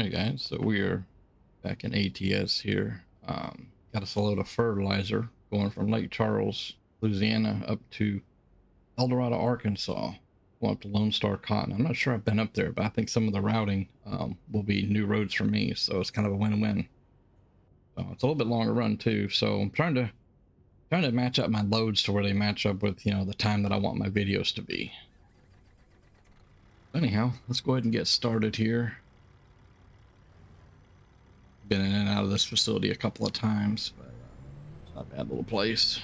Alright guys, so we are back in ATS here. Got us a load of fertilizer going from Lake Charles, Louisiana up to Dorado, Arkansas. Going up to Lone Star Cotton. I'm not sure I've been up there, but I think some of the routing will be new roads for me, so it's kind of a win-win. So it's a little bit longer run too, so I'm trying to match up my loads to where they match up with, the time that I want my videos to be. Anyhow, let's go ahead and get started here. Been in and out of this facility a couple of times, but it's not a bad little place.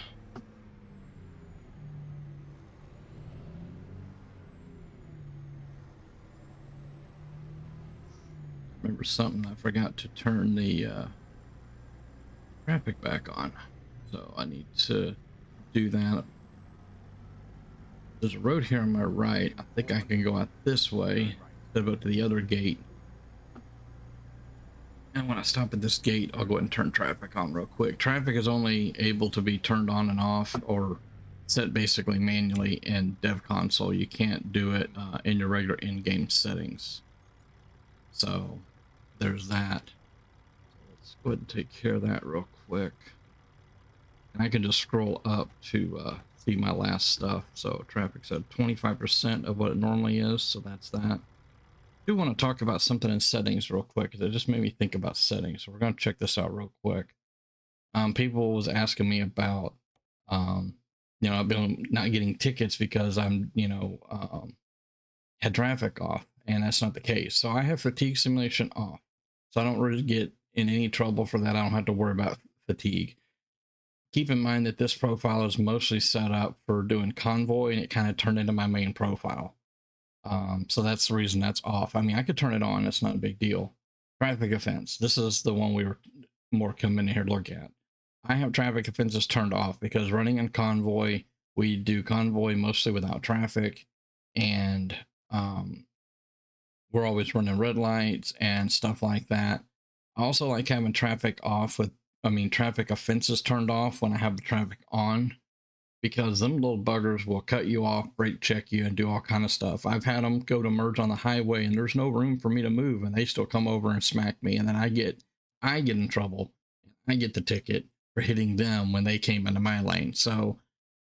Remember something, I forgot to turn the traffic back on, so I need to do that. There's a road here on my right. I think I can go out this way instead of out to the other gate. And when I stop at this gate, I'll go ahead and turn traffic on real quick. Traffic is only able to be turned on and off or set basically manually in Dev Console. You can't do it in your regular in-game settings. So there's that. Let's go ahead and take care of that real quick. And I can just scroll up to see my last stuff. So traffic's at 25% of what it normally is. So that's that. I do want to talk about something in settings real quick because it just made me think about settings. So we're going to check this out real quick. People was asking me about, I've been not getting tickets because I'm, had traffic off, and that's not the case. So I have fatigue simulation off, so I don't really get in any trouble for that. I don't have to worry about fatigue. Keep in mind that this profile is mostly set up for doing convoy, and it kind of turned into my main profile. So that's the reason that's off. I mean, I could turn it on. It's not a big deal. Traffic offense. This is the one we were more coming in here to look at. I have traffic offenses turned off because running in convoy, we do convoy mostly without traffic, and we're always running red lights and stuff like that. I also like having traffic off traffic offenses turned off when I have the traffic on, because them little buggers will cut you off, brake check you, and do all kind of stuff. I've had them go to merge on the highway and there's no room for me to move, and they still come over and smack me, and then I get in trouble. I get the ticket for hitting them when they came into my lane. So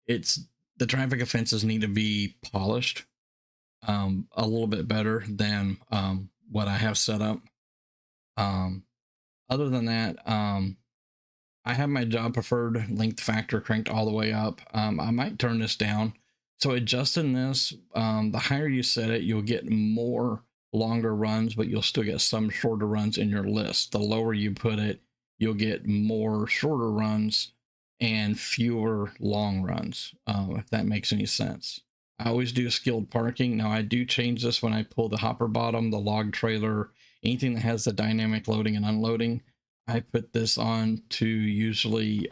the traffic offenses need to be polished a little bit better than what I have set up. Other than that, I have my job preferred length factor cranked all the way up. I might turn this down. So adjusting this, the higher you set it, you'll get more longer runs, but you'll still get some shorter runs in your list. The lower you put it, you'll get more shorter runs and fewer long runs, if that makes any sense. I always do skilled parking. Now I do change this when I pull the hopper bottom, the log trailer, anything that has the dynamic loading and unloading. I put this on to usually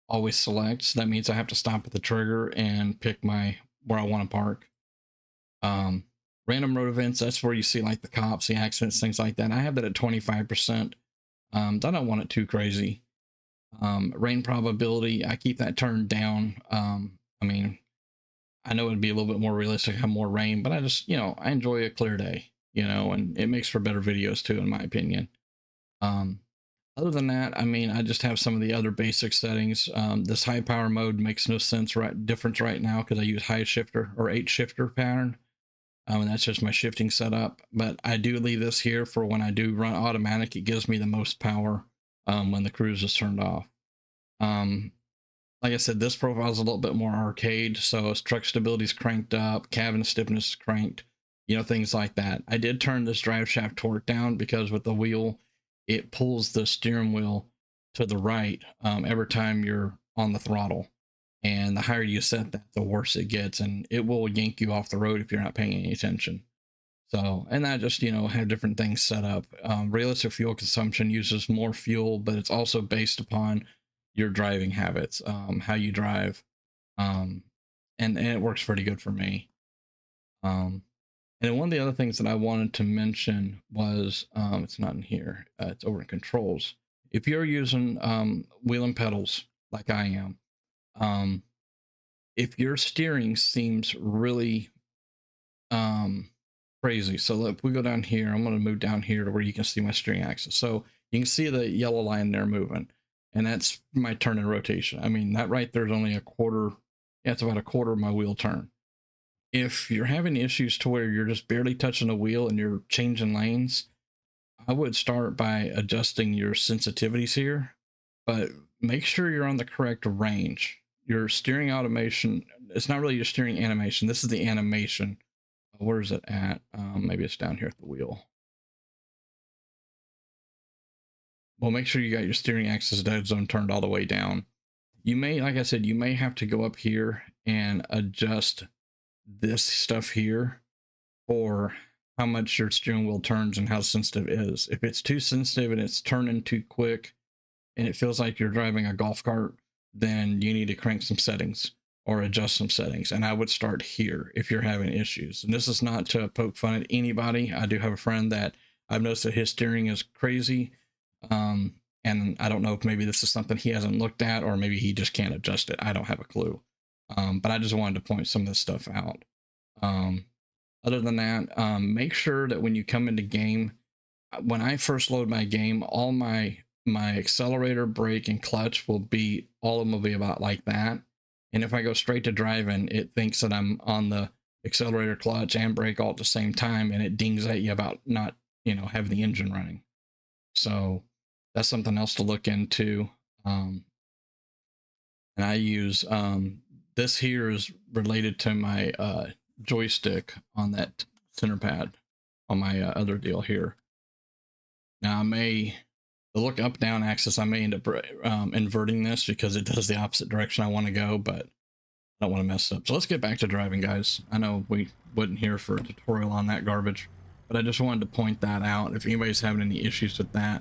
always select. So that means I have to stop at the trigger and pick where I want to park. Random road events, that's where you see like the cops, the accidents, things like that. I have that at 25%. I don't want it too crazy. Rain probability, I keep that turned down. I know it'd be a little bit more realistic to have more rain, but I just, I enjoy a clear day, and it makes for better videos too, in my opinion. Other than that, I just have some of the other basic settings. This high power mode makes no difference right now because I use high shifter or 8 shifter pattern. And that's just my shifting setup, but I do leave this here for when I do run automatic. It gives me the most power when the cruise is turned off. Like I said, this profile is a little bit more arcade, so its truck stability is cranked up, cabin stiffness is cranked, things like that. I did turn this drive shaft torque down because with the wheel, it pulls the steering wheel to the right every time you're on the throttle. And the higher you set that, the worse it gets, and it will yank you off the road if you're not paying any attention. So, and I just, have different things set up. Realistic fuel consumption uses more fuel, but it's also based upon your driving habits, how you drive. And it works pretty good for me. And then one of the other things that I wanted to mention was, it's not in here, it's over in controls. If you're using wheel and pedals like I am, if your steering seems really crazy. So if we go down here, I'm going to move down here to where you can see my steering axis. So you can see the yellow line there moving, and that's my turn and rotation. I mean, that right there's only a quarter. Yeah, it's about a quarter of my wheel turn. If you're having issues to where you're just barely touching the wheel and you're changing lanes, I would start by adjusting your sensitivities here, but make sure you're on the correct range. Your steering automation, it's not really your steering animation. This is the animation. Where is it at? Maybe it's down here at the wheel. Well, make sure you got your steering axis dead zone turned all the way down. You may, like I said, you may have to go up here and adjust this stuff here for how much your steering wheel turns and how sensitive it is. If it's too sensitive and it's turning too quick and it feels like you're driving a golf cart, then you need to crank some settings or adjust some settings. And I would start here if you're having issues. And this is not to poke fun at anybody. I do have a friend that I've noticed that his steering is crazy. And I don't know if maybe this is something he hasn't looked at, or maybe he just can't adjust it. I don't have a clue. But I just wanted to point some of this stuff out. Other than that, make sure that when you come into game, when I first load my game, all my accelerator, brake, and clutch will be, all of them will be about like that. And if I go straight to driving, it thinks that I'm on the accelerator, clutch, and brake all at the same time, and it dings at you about not, having the engine running. So that's something else to look into. And I use, this here is related to my joystick on that center pad on my other deal here. Now the look up down axis, I may end up inverting this because it does the opposite direction I want to go, but I don't want to mess up. So let's get back to driving, guys. I know we wasn't here for a tutorial on that garbage, but I just wanted to point that out if anybody's having any issues with that.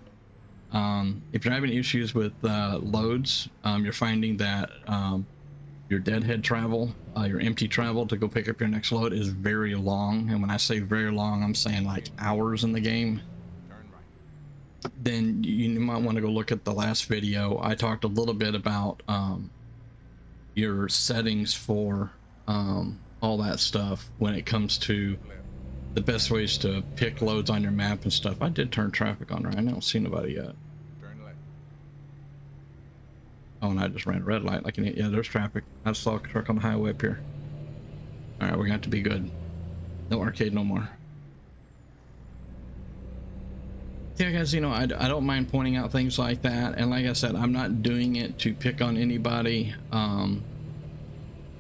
If you're having issues with loads, you're finding that your deadhead travel, your empty travel to go pick up your next load is very long. And when I say very long, I'm saying like hours in the game. Then you might want to go look at the last video. I talked a little bit about your settings for all that stuff when it comes to the best ways to pick loads on your map and stuff. I did turn traffic on right. I don't see nobody yet. Oh, and I just ran a red light like an idiot. Yeah, there's traffic. I saw a truck on the highway up here. All right, we're gonna have to be good. No arcade no more. Yeah, guys, I don't mind pointing out things like that. And like I said, I'm not doing it to pick on anybody.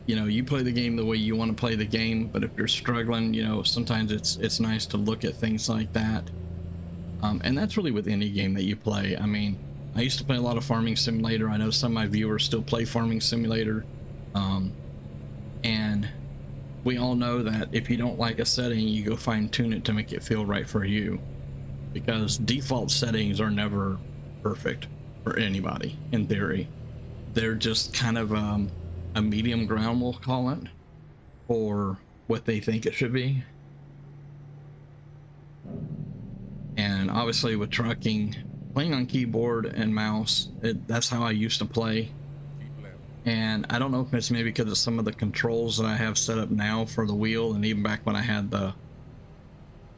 You play the game the way you want to play the game, but if you're struggling, sometimes it's nice to look at things like that. And that's really with any game that you play. I mean, I used to play a lot of Farming Simulator. I know some of my viewers still play Farming Simulator. And we all know that if you don't like a setting, you go fine tune it to make it feel right for you. Because default settings are never perfect for anybody, in theory. They're just kind of a medium ground, we'll call it, for what they think it should be. And obviously with trucking, playing on keyboard and mouse, that's how I used to play. And I don't know if it's maybe because of some of the controls that I have set up now for the wheel, and even back when I had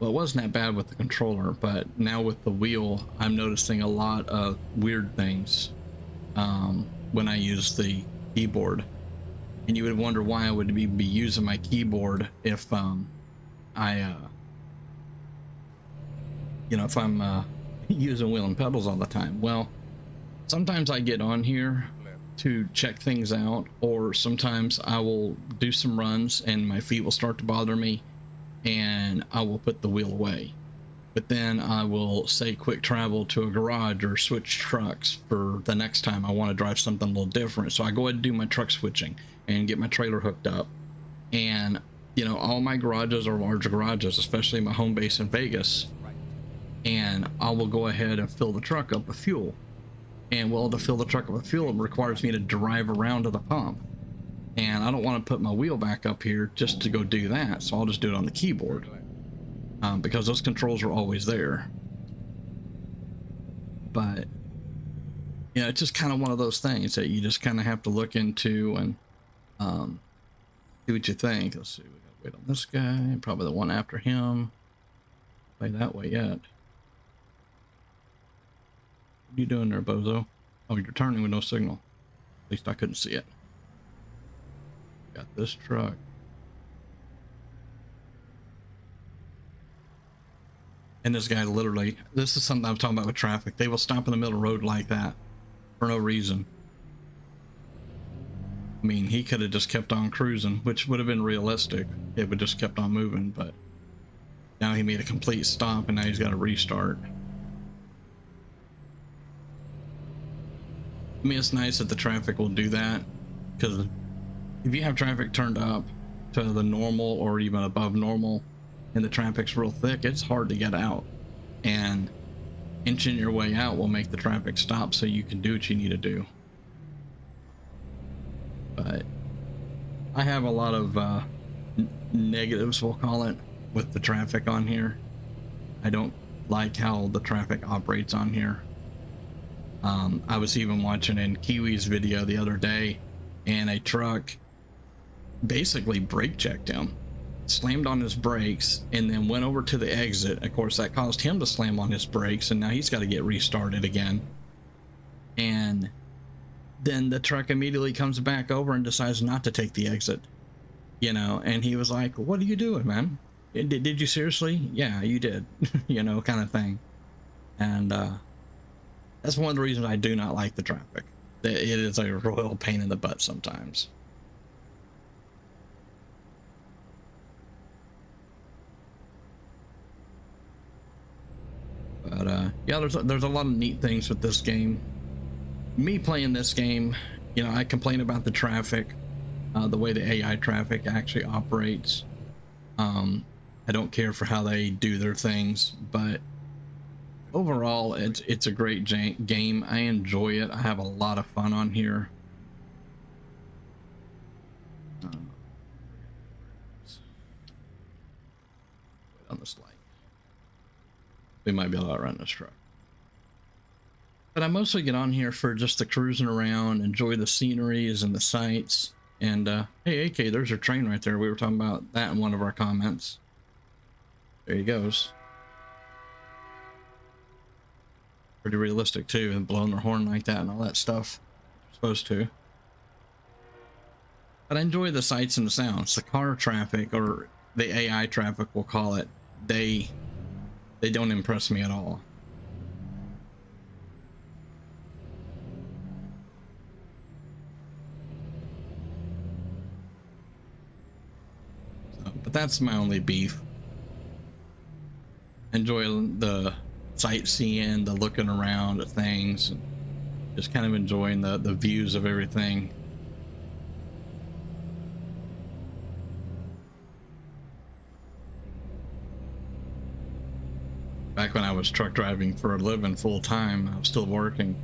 well, it wasn't that bad with the controller, but now with the wheel, I'm noticing a lot of weird things when I use the keyboard. And you would wonder why I would be using my keyboard if if I'm using wheel and pedals all the time. Well, sometimes I get on here to check things out, or sometimes I will do some runs and my feet will start to bother me, and I will put the wheel away. But then I will say quick travel to a garage or switch trucks for the next time I want to drive something a little different. So I go ahead and do my truck switching and get my trailer hooked up. And all my garages are large garages, especially my home base in Vegas. And I will go ahead and fill the truck up with fuel. And well, to fill the truck up with fuel, it requires me to drive around to the pump. And I don't want to put my wheel back up here just to go do that, so I'll just do it on the keyboard, because those controls are always there. But it's just kind of one of those things that you just kind of have to look into and see what you think. Let's see, we gotta wait on this guy, probably the one after him. Play that way yet. What are you doing there, bozo? Oh, you're turning with no signal. At least I couldn't see it. Got this truck. And this guy literally, this is something I was talking about with traffic. They will stop in the middle of the road like that for no reason. I mean, he could have just kept on cruising, which would have been realistic. It would just kept on moving, but now he made a complete stop and now he's got to restart. I mean, it's nice that the traffic will do that, because if you have traffic turned up to the normal or even above normal and the traffic's real thick, it's hard to get out, and inching your way out will make the traffic stop so you can do what you need to do. But I have a lot of negatives, we'll call it, with the traffic on here. I don't like how the traffic operates on here. I was even watching in Kiwi's video the other day, and a truck basically brake checked him, slammed on his brakes, and then went over to the exit. Of course, that caused him to slam on his brakes, and now he's got to get restarted again. And then the truck immediately comes back over and decides not to take the exit, you know, and he was like, what are you doing, man? Did you seriously? Yeah, you did. You know, kind of thing. And that's one of the reasons I do not like the traffic. It is a royal pain in the butt sometimes. But yeah, there's a lot of neat things with this game. Me playing this game, you know, I complain about the traffic, the way the AI traffic actually operates. I don't care for how they do their things, but overall it's a great game. I enjoy it. I have a lot of fun on here. On this light, we might be able to outrun this truck. But I mostly get on here for just the cruising around, enjoy the sceneries and the sights. And hey, AK, there's your train right there. We were talking about that in one of our comments. There he goes. Pretty realistic too, and blowing their horn like that and all that stuff. Supposed to. But I enjoy the sights and the sounds. The car traffic, or the AI traffic we'll call it, they don't impress me at all. So, but that's my only beef. Enjoy the sightseeing, the looking around at things, and just kind of enjoying the views of everything. Back when I was truck driving for a living full time, I was still working.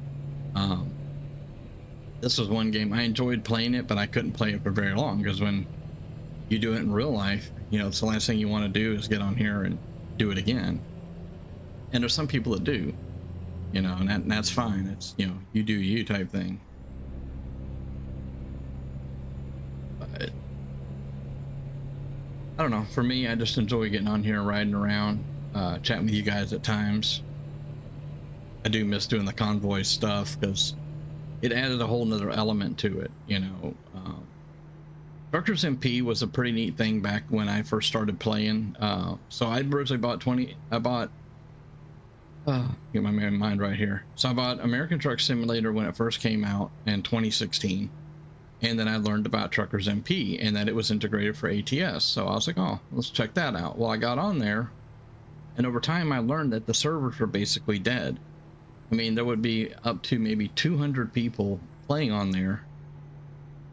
This was one game I enjoyed playing it, but I couldn't play it for very long, because when you do it in real life, you know, it's the last thing you want to do is get on here and do it again. And there's some people that do, you know, and that's fine. It's, you know, you do you type thing. But I don't know, for me, I just enjoy getting on here and riding around, chatting with you guys at times. I do miss doing the convoy stuff, because it added a whole nother element to it, you know. Truckers MP was a pretty neat thing back when I first started playing. So I originally bought get my mind right here. So I bought American Truck Simulator when it first came out in 2016. And then I learned about Truckers MP and that it was integrated for ATS. So I was like, oh, let's check that out. Well, I got on there, and over time I learned that the servers were basically dead. I mean, there would be up to maybe 200 people playing on there,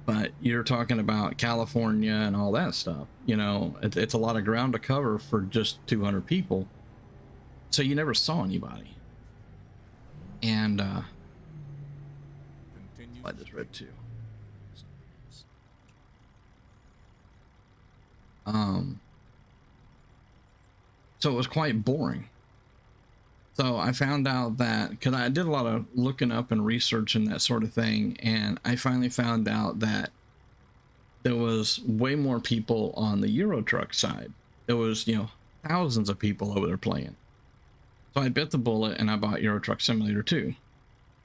but you're talking about California and all that stuff, you know, it's a lot of ground to cover for just 200 people. So you never saw anybody. And I just read too. So it was quite boring. So I found out that, because I did a lot of looking up and researching that sort of thing, and I finally found out that there was way more people on the Euro truck side. There was, you know, thousands of people over there playing. So I bit the bullet and I bought Euro Truck Simulator 2,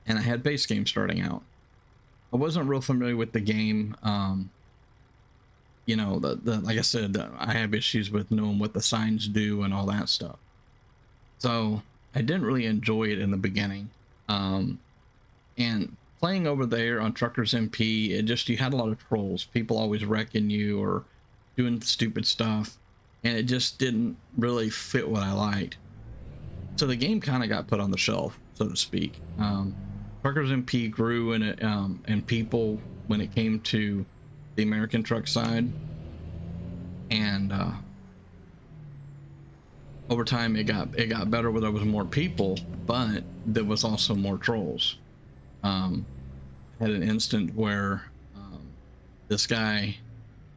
and I had base game starting out. I wasn't real familiar with the game. You know, the like I said, I have issues with knowing what the signs do and all that stuff. So I didn't really enjoy it in the beginning. And playing over there on Truckers MP, it just, you had a lot of trolls, people always wrecking you or doing stupid stuff, and it just didn't really fit what I liked. So the game kind of got put on the shelf, so to speak. Truckers MP grew in it, and people when it came to the American truck side, and over time it got better where there was more people, but there was also more trolls. Had an instant where this guy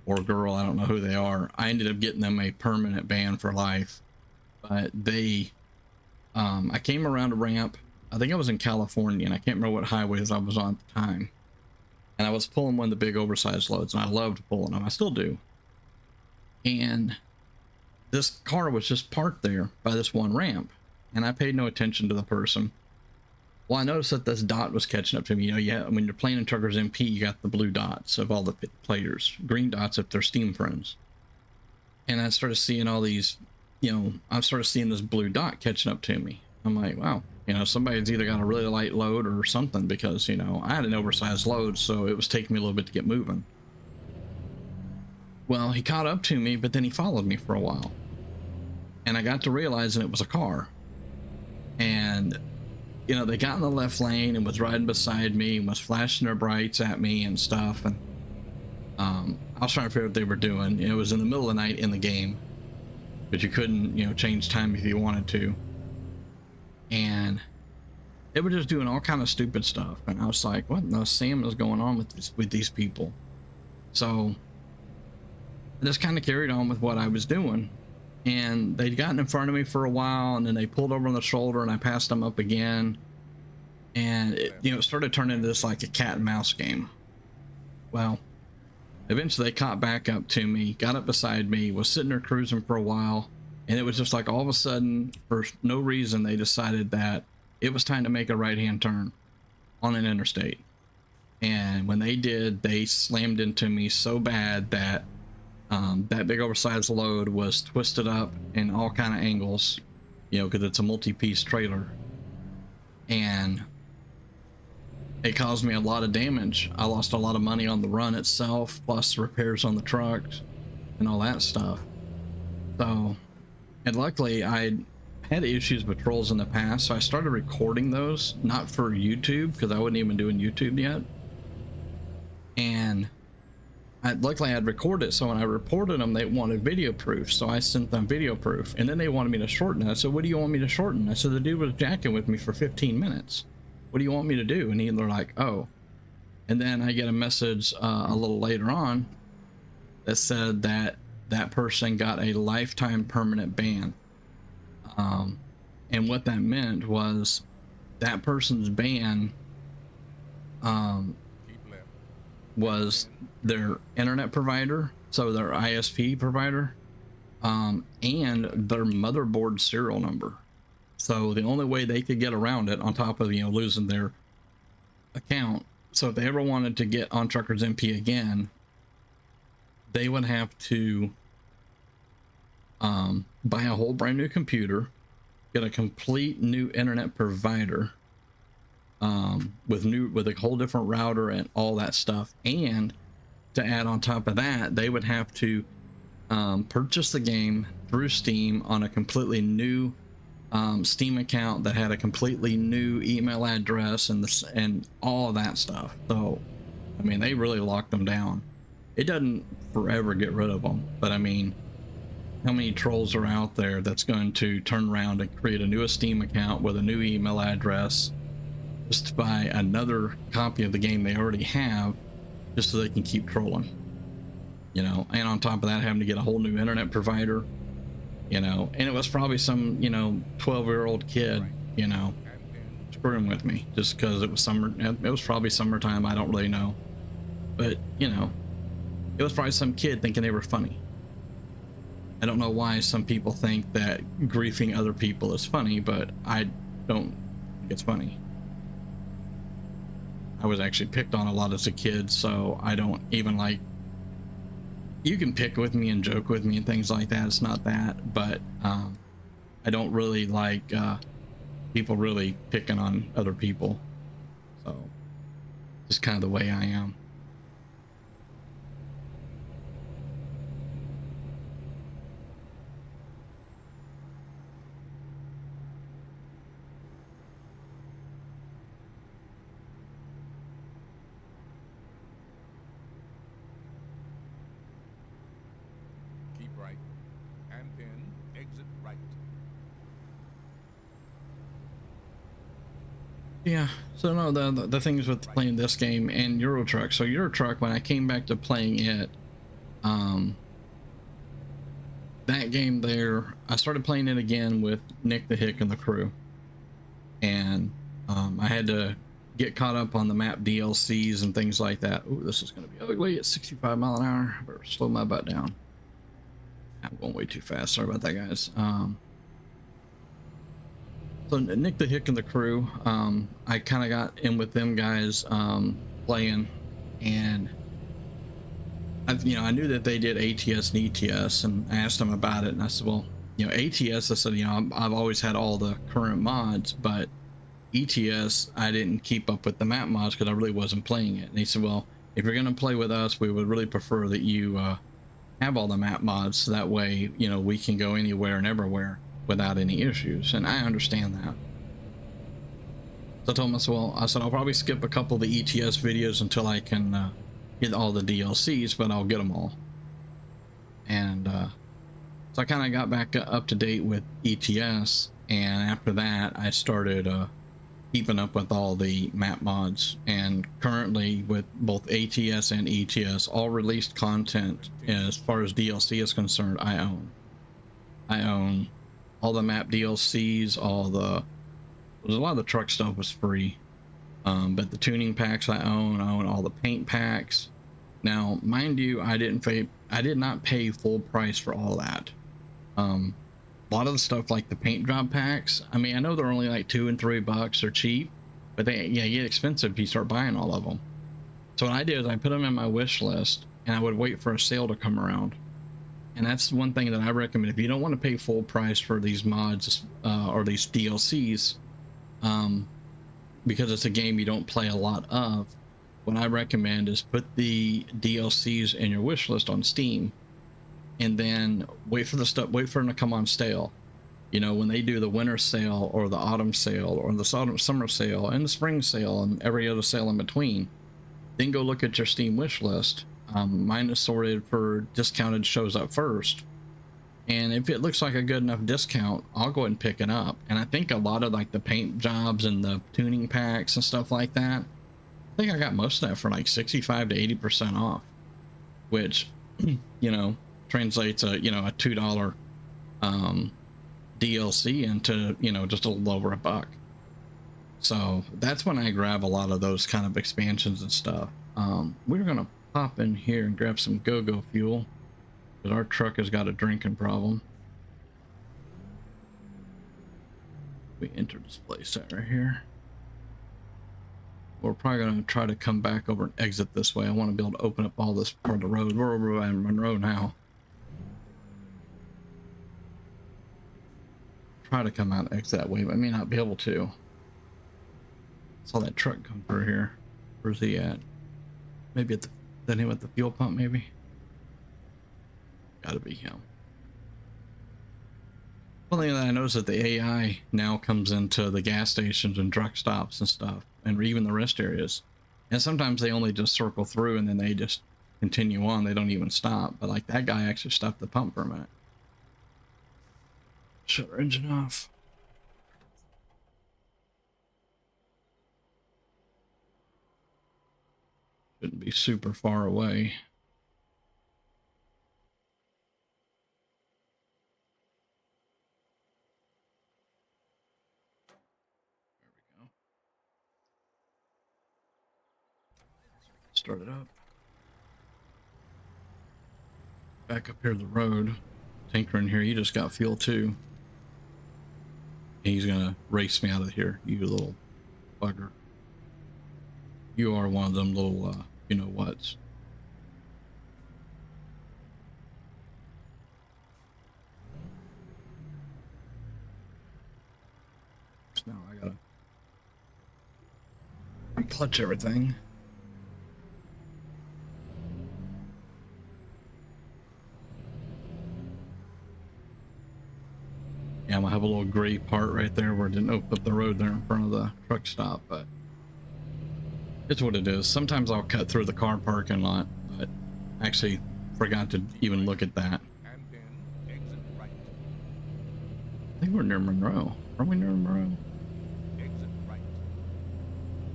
or girl, I don't know who they are, I ended up getting them a permanent ban for life. But they I came around a ramp, I think I was in California, and I can't remember what highways I was on at the time, and I was pulling one of the big oversized loads, and I loved pulling them, I still do. And this car was just parked there by this one ramp, and I paid no attention to the person. Well, I noticed that this dot was catching up to me. You know, yeah, when you're playing in Truckers MP, you got the blue dots of all the players, green dots if they're Steam friends. And I started seeing all these, you know, I started seeing this blue dot catching up to me. I'm like, wow, you know, somebody's either got a really light load or something, because, you know, I had an oversized load, so it was taking me a little bit to get moving. Well, he caught up to me, but then he followed me for a while. And I got to realizing it was a car. And you know, they got in the left lane and was riding beside me and was flashing their brights at me and stuff. And I was trying to figure out what they were doing. It was in the middle of the night in the game, but you couldn't, you know, change time if you wanted to. And they were just doing all kind of stupid stuff. And I was like, what in the Sam is going on with these people? So I just kind of carried on with what I was doing. And they'd gotten in front of me for a while, and then they pulled over on the shoulder, and I passed them up again. And it, you know, it started turning into this like a cat and mouse game. Well, eventually they caught back up to me, got up beside me, was sitting there cruising for a while, and it was just like all of a sudden, for no reason, they decided that it was time to make a right-hand turn on an interstate. And when they did, they slammed into me so bad that that big oversized load was twisted up in all kind of angles, you know, because it's a multi-piece trailer, and it caused me a lot of damage. I lost a lot of money on the run itself, plus repairs on the trucks and all that stuff. So, and luckily I had issues with trolls in the past, so I started recording those, not for YouTube, because I wasn't even doing YouTube yet. And luckily I had recorded it, so when I reported them, they wanted video proof, so I sent them video proof, and then they wanted me to shorten it. I said, what do you want me to shorten? I said, the dude was jacking with me for 15 minutes. What do you want me to do? And they're like, oh. And then I get a message a little later on that said that that person got a lifetime permanent ban. And what that meant was that person's ban was their internet provider, so their ISP provider, and their motherboard serial number. So the only way they could get around it, on top of, you know, losing their account, so if they ever wanted to get on Truckers MP again, they would have to buy a whole brand new computer, get a complete new internet provider, with a whole different router and all that stuff. And to add on top of that, they would have to purchase the game through Steam on a completely new Steam account that had a completely new email address and all that stuff. So I mean, they really locked them down. It doesn't forever get rid of them, but I mean, how many trolls are out there that's going to turn around and create a new Steam account with a new email address just to buy another copy of the game they already have, just so they can keep trolling, you know? And on top of that, having to get a whole new internet provider, you know? And it was probably some, you know, 12-year-old kid, you know, screwing with me just because it was summer. It was probably summertime, I don't really know, but you know, it was probably some kid thinking they were funny. I don't know why some people think that griefing other people is funny, but I don't think it's funny. I was actually picked on a lot as a kid, so I don't even like, you can pick with me and joke with me and things like that. It's not that, but I don't really like people really picking on other people. So just kind of the way I am. Keep right, and then exit right. Yeah, so no, the things with playing this game and Euro Truck. So Euro Truck, when I came back to playing it, um that game there, I started playing it again with Nick the Hick and the crew, and I had to get caught up on the map DLCs and things like that. Oh, this is going to be ugly at 65 mile an hour. I better slow my butt down. I'm going way too fast. Sorry about that, guys. So Nick the Hick and the crew, I kind of got in with them guys playing, and I knew that they did ATS and ETS, and I asked them about it, and I said, well, ATS, I said, I've always had all the current mods, but ETS, I didn't keep up with the map mods because I really wasn't playing it. And he said, well, if you're going to play with us, we would really prefer that you have all the map mods, so that way, we can go anywhere and everywhere without any issues. And I understand that. So I told him, I said, I'll probably skip a couple of the ETS videos until I can get all the DLCs, but I'll get them all. And so I kind of got back up to date with ETS, and after that I started keeping up with all the map mods, and currently with both ATS and ETS, all released content as far as DLC is concerned, I own all the map DLCs, a lot of the truck stuff was free, but the tuning packs I own all the paint packs. Now, mind you, I did not pay full price for all that. A lot of the stuff like the paint job packs, I mean, I know they're only like $2 and $3, they're cheap, but they get expensive if you start buying all of them. So what I did is I put them in my wish list, and I would wait for a sale to come around. And that's one thing that I recommend. If you don't want to pay full price for these mods or these DLCs, because it's a game you don't play a lot of, what I recommend is put the DLCs in your wish list on Steam, and then wait for them to come on sale. When they do the winter sale or the autumn sale or the summer sale and the spring sale and every other sale in between, then go look at your Steam wish list. Mine is sorted for discounted shows up first, and if it looks like a good enough discount, I'll go ahead and pick it up. And I think a lot of like the paint jobs and the tuning packs and stuff like that, I think I got most of that for like 65 to 80% off, which translates a $2 DLC into just a little over $1. So that's when I grab a lot of those kind of expansions and stuff. We're gonna pop in here and grab some go-go fuel because our truck has got a drinking problem. We entered this place right here. We're probably gonna try to come back over and exit this way. I want to be able to open up all this part of the road. We're over at Monroe now. Try to come out and exit that way, but I may not be able to. Saw that truck come through here. Where's he at? Maybe at that him at the fuel pump, maybe? Gotta be him. One thing that I noticed that the AI now comes into the gas stations and truck stops and stuff, and even the rest areas. And sometimes they only just circle through and then they just continue on. They don't even stop. But like that guy actually stopped the pump for a minute. Shut our engine off. Shouldn't be super far away. There we go. Start it up. Back up here the road. Tinker in here, you just got fuel too. He's gonna race me out of here, you little bugger. You are one of them little, you know whats. So now I gotta clutch everything. Yeah, I'm gonna have a little gray part right there where it didn't open up the road there in front of the truck stop, but it's what it is. Sometimes I'll cut through the car parking lot, but I actually forgot to even look at that. And then exit right. I think we're near Monroe. Are we near Monroe? Exit right.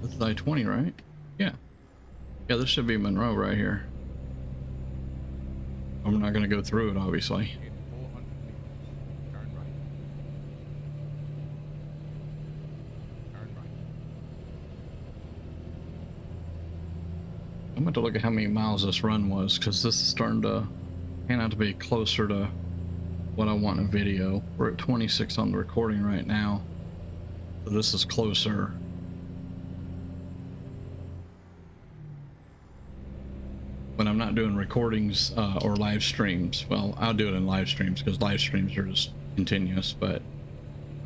This is I-20, right? Yeah. Yeah, this should be Monroe right here. I'm not gonna go through it, obviously. In 400 meters, turn right. Turn right. I'm going to look at how many miles this run was, because this is starting to pan out to be closer to what I want in a video. We're at 26 on the recording right now, so this is closer. When I'm not doing recordings or live streams, well, I'll do it in live streams because live streams are just continuous, but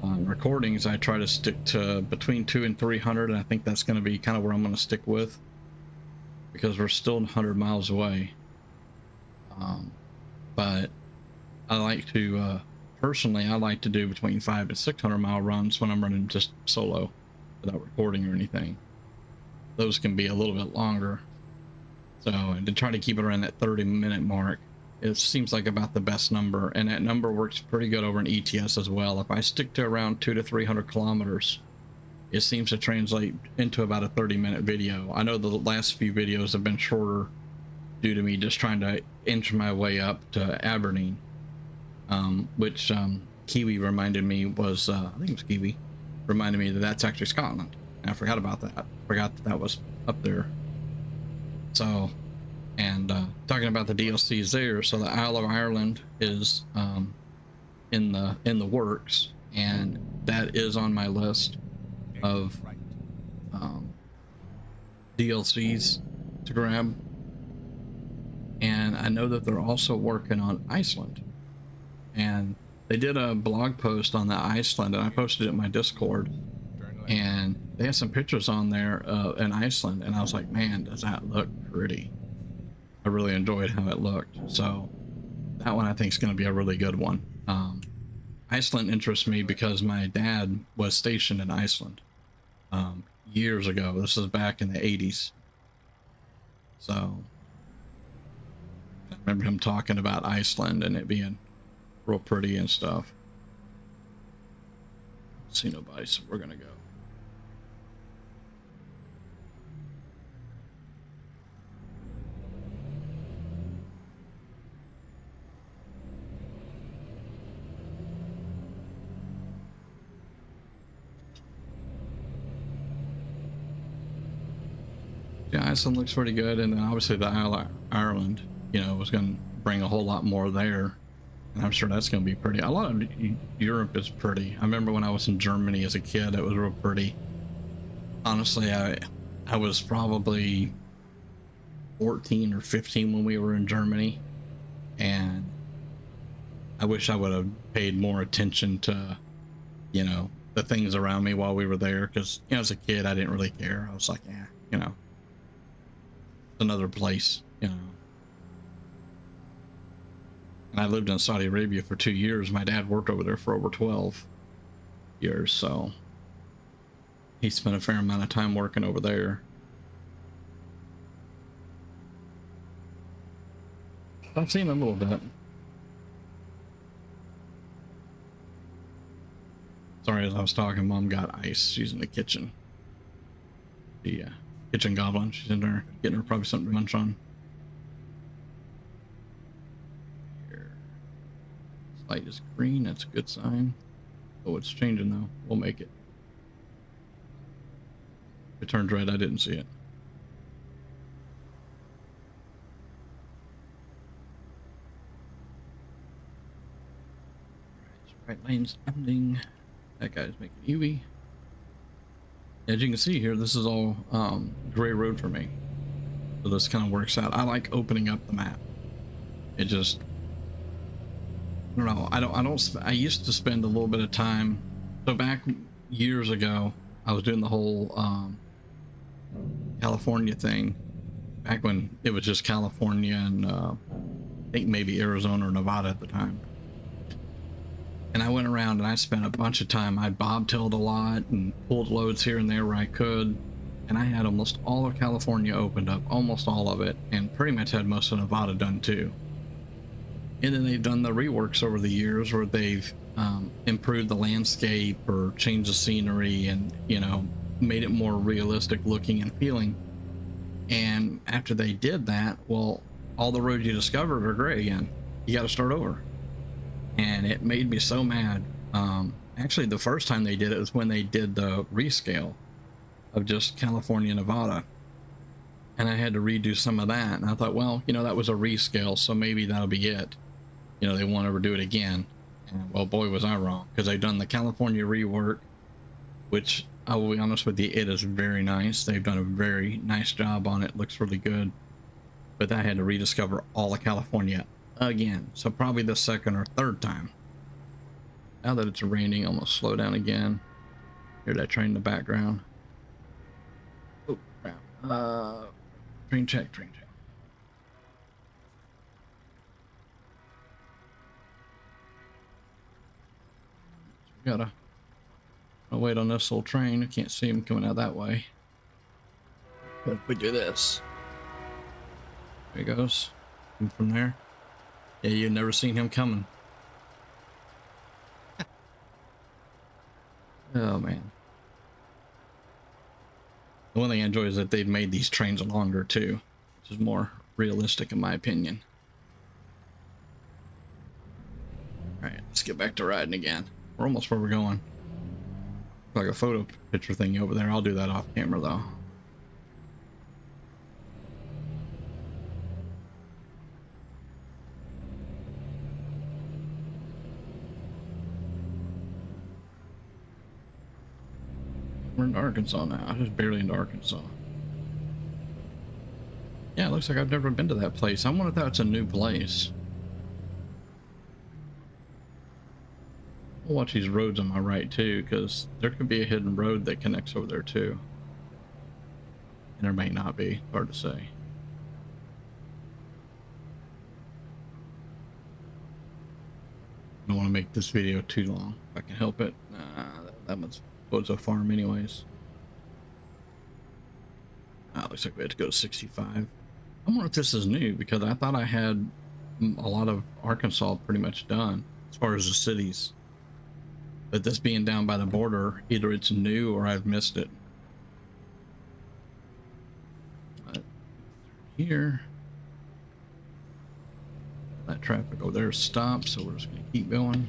on recordings I try to stick to between 200 and 300, and I think that's going to be kind of where I'm going to stick with, because we're still 100 miles away. But I like to personally I like to do between 500 and 600 mile runs when I'm running just solo without recording or anything. Those can be a little bit longer, so and to try to keep it around that 30-minute mark, it seems like about the best number, and that number works pretty good over in ETS as well. If I stick to around 200 to 300 kilometers, it seems to translate into about a 30-minute video. I know the last few videos have been shorter due to me just trying to inch my way up to Aberdeen, which Kiwi reminded me was, I think it was Kiwi, reminded me that that's actually Scotland. And I forgot about that. Forgot that that was up there. So, and talking about the DLCs there, so the Isle of Ireland is in the works, and that is on my list of DLCs to grab. And I know that they're also working on Iceland, and they did a blog post on the Iceland, and I posted it in my Discord, and they had some pictures on there in Iceland, and I was like, man, does that look pretty. I really enjoyed how it looked, so that one I think is going to be a really good one. Iceland interests me because my dad was stationed in Iceland years ago. This is back in the 80s. So I remember him talking about Iceland and it being real pretty and stuff. See nobody, so we're gonna go. Yeah, Iceland looks pretty good, and then obviously the Isle of Ireland, you know, was going to bring a whole lot more there, and I'm sure that's going to be pretty. A lot of Europe is pretty. I remember when I was in Germany as a kid, it was real pretty. Honestly, I was probably 14 or 15 when we were in Germany, and I wish I would have paid more attention to, you know, the things around me while we were there, because, you know, as a kid, I didn't really care. I was like, yeah, you know, another place, you know. And I lived in Saudi Arabia for 2 years. My dad worked over there for over 12 years, so he spent a fair amount of time working over there. I've seen him a little bit. Sorry, as I was talking, Mom got ice. She's in the kitchen. The kitchen goblin. She's in there getting her probably something to munch on. Here. Light is green. That's a good sign. Oh, it's changing though. We'll make it. If it turned red, I didn't see it. Right lane's ending. That guy's making U-V. As you can see here, this is all gray road for me. So this kind of works out. I like opening up the map. It just, I don't know. I used to spend a little bit of time. So back years ago, I was doing the whole California thing. Back when it was just California and I think maybe Arizona or Nevada at the time. And I went around and I spent a bunch of time. I bobtailed a lot and pulled loads here and there where I could. And I had almost all of California opened up, almost all of it, and pretty much had most of Nevada done too. And then they've done the reworks over the years where they've improved the landscape or changed the scenery and, you know, made it more realistic looking and feeling. And after they did that, well, all the roads you discovered are gray again. You got to start over. And it made me so mad. Actually, the first time they did it was when they did the rescale of just California, Nevada. And I had to redo some of that. And I thought, well, you know, that was a rescale, so maybe that'll be it. You know, they won't ever do it again. And well, boy, was I wrong, because they've done the California rework, which I will be honest with you, it is very nice. They've done a very nice job on it. Looks really good. But I had to rediscover all of California again. So probably the second or third time. Now that it's raining, I'm gonna slow down again. Hear that train in the background. Oh crap. Train check, train check. We gotta wait on this little train. I can't see him coming out that way. But if we do this, there he goes. And from there, yeah, you've never seen him coming. Oh man. The one thing I enjoy is that they've made these trains longer too, which is more realistic in my opinion. All right, let's get back to riding again. We're almost where we're going. Like a photo picture thing over there. I'll do that off camera though. We're in Arkansas now. Just barely into Arkansas. Yeah, it looks like I've never been to that place. I wonder if that's a new place. I'll watch these roads on my right too, because there could be a hidden road that connects over there too. And there may not be. Hard to say. I don't want to make this video too long if I can help it. That much goes a farm anyways. Looks like we had to go to 65. I wonder if this is new, because I thought I had a lot of Arkansas pretty much done as far as the cities. But this being down by the border, either it's new or I've missed it. But here, that traffic over there stopped, so we're just going to keep going.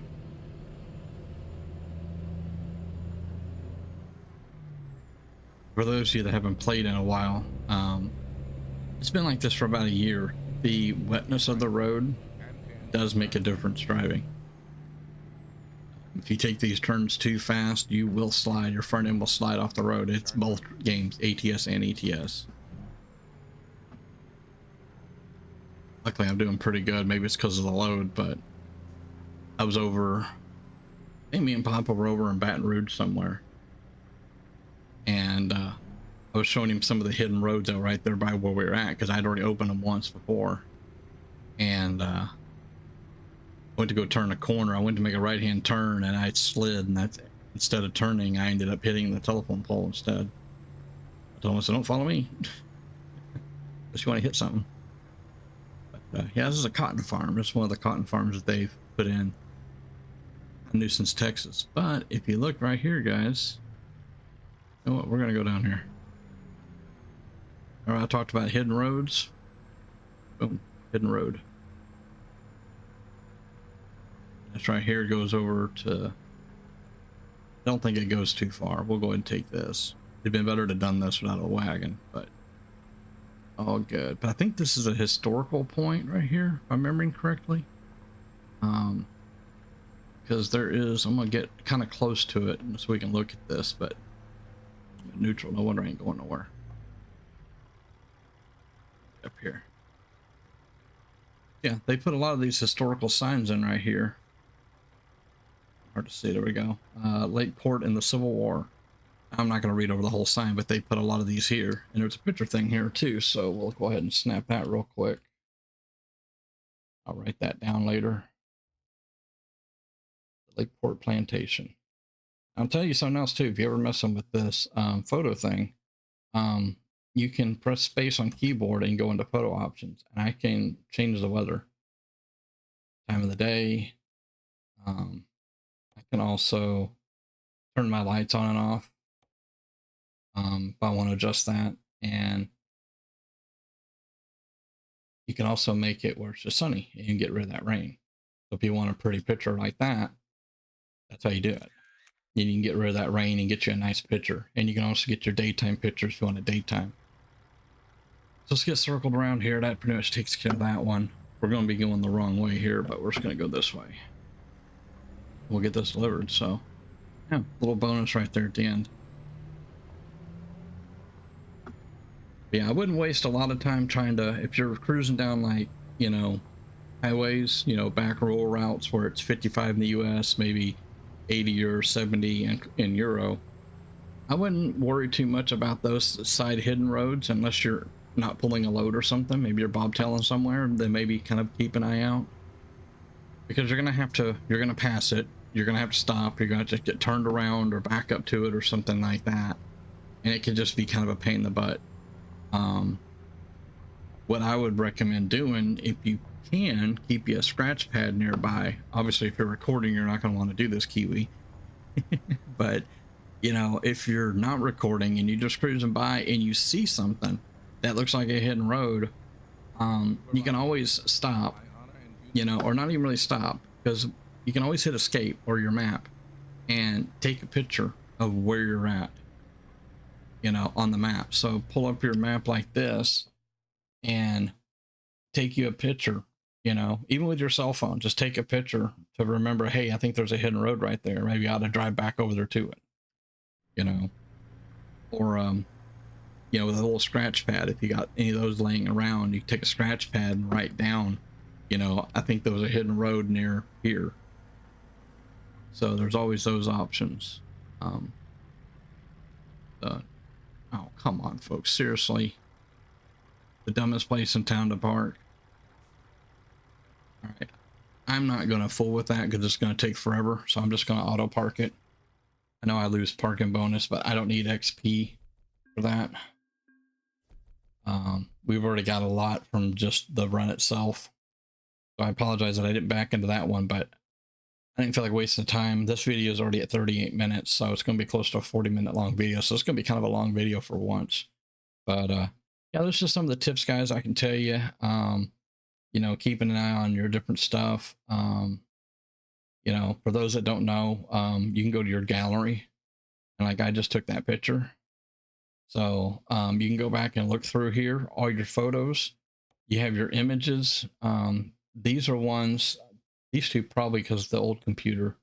For those of you that haven't played in a while, it's been like this for about a year. The wetness of the road does make a difference driving. If you take these turns too fast, you will slide. Your front end will slide off the road. It's both games, ATS and ETS. Luckily, I'm doing pretty good. Maybe it's because of the load, but I was over, I think me and Papa were over in Baton Rouge somewhere. And I was showing him some of the hidden roads that were right there by where we were at, because I'd already opened them once before. And went to go turn a corner. I went to make a right-hand turn and I slid, and that's, instead of turning, I ended up hitting the telephone pole instead. I told him, so don't follow me unless you want to hit something. But yeah, this is a cotton farm. It's one of the cotton farms that they've put in Nuisance, Texas. But if you look right here, guys, you know what, we're gonna go down here. All right, I talked about hidden roads. Boom, hidden road. That's right here. It goes over to, I don't think it goes too far. We'll go ahead and take this. It'd been better to have done this without a wagon, but all good. But I think this is a historical point right here, if I'm remembering correctly. Kind because there is, I'm gonna get kind of close to it so we can look at this, but neutral, no wonder I ain't going nowhere. Up here. Yeah, they put a lot of these historical signs in right here. Hard to see, there we go. Lakeport in the Civil War. I'm not going to read over the whole sign, but they put a lot of these here. And there's a picture thing here too, so we'll go ahead and snap that real quick. I'll write that down later. Lakeport Plantation. I'll tell you something else too. If you ever messing with this photo thing, you can press space on keyboard and go into photo options, and I can change the weather, time of the day. I can also turn my lights on and off if I want to adjust that, and you can also make it where it's just sunny and you can get rid of that rain. So if you want a pretty picture like that, that's how you do it. You can get rid of that rain and get you a nice picture, and you can also get your daytime pictures if you want a daytime. So let's get circled around here. That pretty much takes care of that one. We're going to be going the wrong way here, but we're just going to go this way. We'll get this delivered. So yeah, little bonus right there at the end. Yeah, I wouldn't waste a lot of time trying to, if you're cruising down like, you know, highways, you know, back rural routes where it's 55 in the US, maybe 80 or 70 in Euro, I wouldn't worry too much about those side hidden roads unless you're not pulling a load or something. Maybe you're bobtailing somewhere, then maybe kind of keep an eye out, because you're gonna pass it, you're gonna have to stop, you're gonna just get turned around or back up to it or something like that, and it can just be kind of a pain in the butt. What I would recommend doing, if you can, keep you a scratch pad nearby. Obviously, if you're recording, you're not going to want to do this, Kiwi. But, you know, if you're not recording and you're just cruising by and you see something that looks like a hidden road, you can always stop, you know, or not even really stop, because you can always hit escape or your map and take a picture of where you're at, you know, on the map. So pull up your map like this and take you a picture, you know, even with your cell phone, just take a picture to remember, hey, I think there's a hidden road right there. Maybe I ought to drive back over there to it, you know, or, you know, with a little scratch pad, if you got any of those laying around, you take a scratch pad and write down, you know, I think there was a hidden road near here. So there's always those options. Oh, come on, folks. Seriously. The dumbest place in town to park. All right. I'm not going to fool with that because it's going to take forever. So I'm just going to auto park it. I know I lose parking bonus, but I don't need XP for that. We've already got a lot from just the run itself. So I apologize that I didn't back into that one, but I didn't feel like wasting time. This video is already at 38 minutes, so it's going to be close to a 40-minute long video. So it's going to be kind of a long video for once. But yeah, there's just some of the tips, guys, I can tell you. You know, keeping an eye on your different stuff. You know, for those that don't know, you can go to your gallery, and like I just took that picture. So you can go back and look through here, all your photos. You have your images. These are ones, these two probably because of the old computer,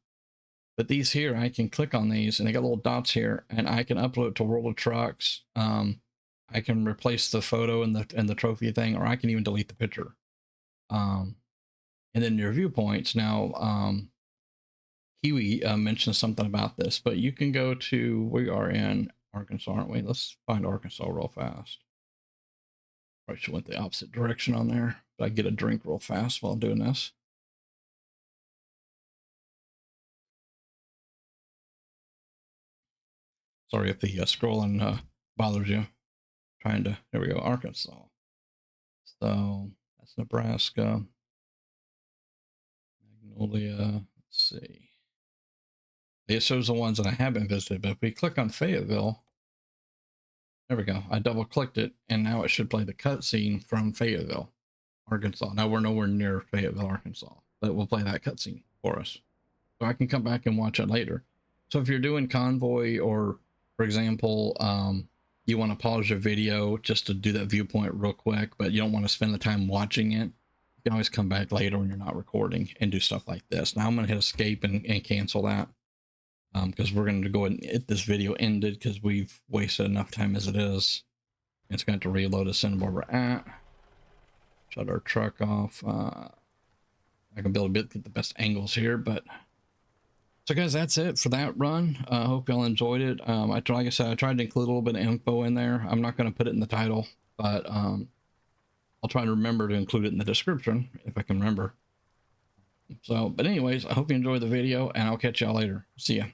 but these here, I can click on these and they got little dots here, and I can upload it to World of Trucks. I can replace the photo and the trophy thing, or I can even delete the picture. And then your viewpoints. Now, Kiwi mentioned something about this, but you can go to, we are in Arkansas, aren't we? Let's find Arkansas real fast. Probably should went the opposite direction on there, but I get a drink real fast while doing this. Sorry if the scrolling bothers you. Trying to, there we go, Arkansas. So that's Nebraska. Magnolia, let's see. It shows the ones that I haven't visited, but if we click on Fayetteville, there we go. I double clicked it, and now it should play the cutscene from Fayetteville, Arkansas. Now we're nowhere near Fayetteville, Arkansas, but it will play that cutscene for us. So I can come back and watch it later. So if you're doing convoy, or for example, you want to pause your video just to do that viewpoint real quick, but you don't want to spend the time watching it, can always come back later when you're not recording and do stuff like this. Now I'm going to hit escape and cancel that. Because we're going to go ahead and get this video ended because we've wasted enough time as it is. It's going to have to reload us in where we're at. Shut our truck off. I can build a bit, get the best angles here, but so guys, that's it for that run. I hope y'all enjoyed it. Like I said, I tried to include a little bit of info in there. I'm not going to put it in the title, but I'll try to remember to include it in the description if I can remember. So, but anyways, I hope you enjoyed the video, and I'll catch y'all later. See ya.